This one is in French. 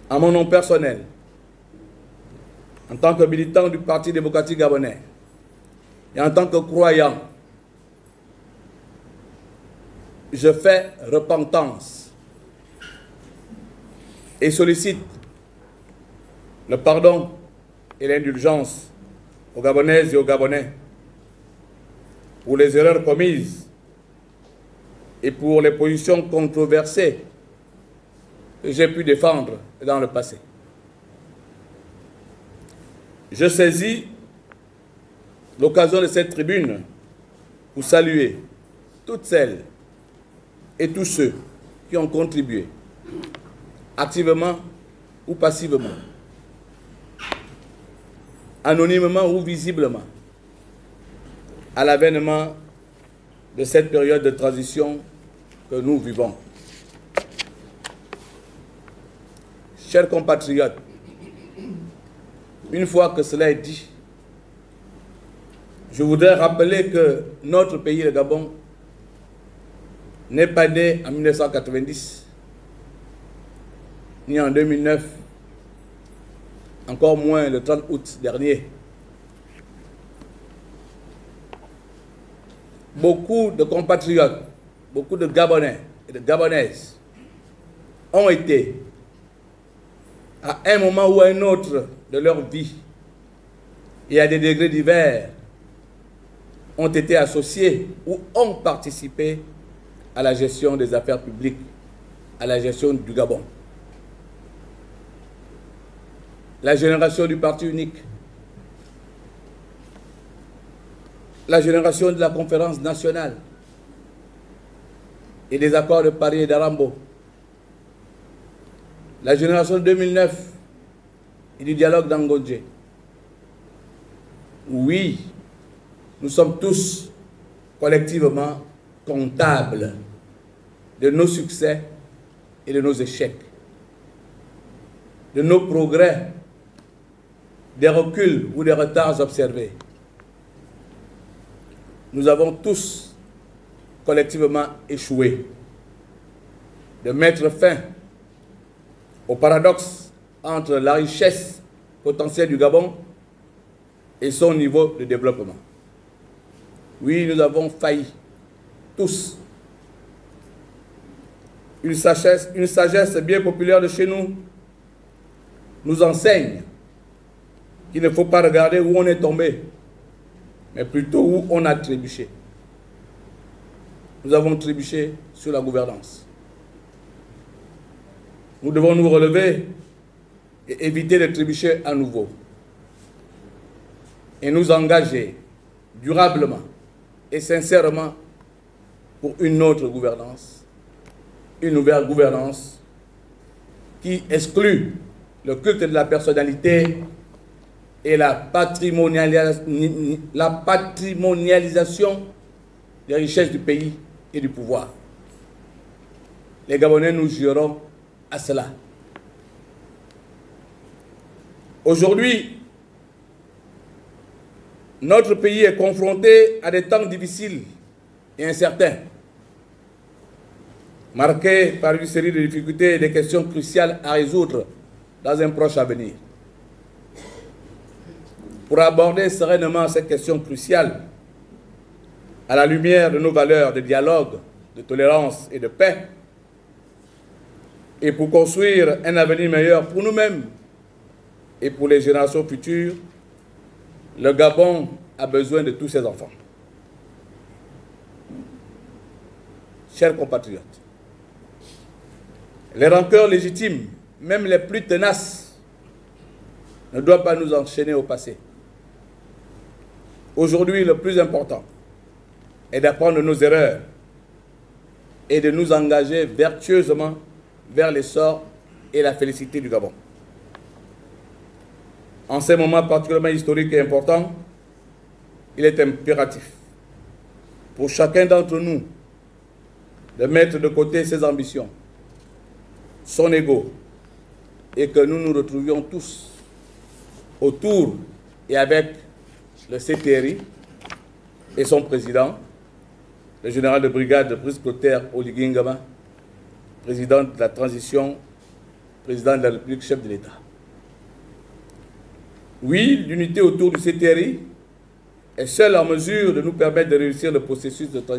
en mon nom personnel, en tant que militant du Parti démocratique gabonais et en tant que croyant, je fais repentance et sollicite le pardon et l'indulgence aux Gabonaises et aux Gabonais pour les erreurs commises et pour les positions controversées que j'ai pu défendre dans le passé. Je saisis l'occasion de cette tribune pour saluer toutes celles et tous ceux qui ont contribué, activement ou passivement, anonymement ou visiblement, à l'avènement de cette période de transition que nous vivons. Chers compatriotes, une fois que cela est dit, je voudrais rappeler que notre pays, le Gabon, n'est pas né en 1990, ni en 2009, encore moins le 30 août dernier. Beaucoup de compatriotes, beaucoup de Gabonais et de Gabonaises ont été, à un moment ou à un autre de leur vie, et à des degrés divers, ont été associés ou ont participé à la gestion des affaires publiques, à la gestion du Gabon. La génération du parti unique, la génération de la conférence nationale et des accords de Paris et d'Arambo, la génération de 2009 et du dialogue d'Angodje. Oui, nous sommes tous collectivement comptables de nos succès et de nos échecs, de nos progrès, des reculs ou des retards observés. Nous avons tous collectivement échoué de mettre fin au paradoxe entre la richesse potentielle du Gabon et son niveau de développement. Oui, nous avons failli, tous. Une sagesse bien populaire de chez nous nous enseigne qu'il ne faut pas regarder où on est tombé, mais plutôt où on a trébuché. Nous avons trébuché sur la gouvernance. Nous devons nous relever et éviter de trébucher à nouveau. Et nous engager durablement et sincèrement pour une autre gouvernance, une nouvelle gouvernance qui exclut le culte de la personnalité et la patrimonialisation des richesses du pays et du pouvoir. Les Gabonais nous jurons à cela. Aujourd'hui, notre pays est confronté à des temps difficiles et incertains, marqués par une série de difficultés et de questions cruciales à résoudre dans un proche avenir. Pour aborder sereinement ces questions cruciales, à la lumière de nos valeurs de dialogue, de tolérance et de paix, et pour construire un avenir meilleur pour nous-mêmes et pour les générations futures, le Gabon a besoin de tous ses enfants. Chers compatriotes, les rancœurs légitimes, même les plus tenaces, ne doivent pas nous enchaîner au passé. Aujourd'hui, le plus important est d'apprendre de nos erreurs et de nous engager vertueusement vers l'essor et la félicité du Gabon. En ces moments particulièrement historiques et importants, il est impératif pour chacun d'entre nous de mettre de côté ses ambitions, son ego, et que nous nous retrouvions tous autour et avec le CTRI et son président, le général de brigade Brice Clotaire Oligui Nguema, président de la transition président de la République, chef de l'État. Oui, l'unité autour du CTRI est seule en mesure de nous permettre de réussir le processus de transition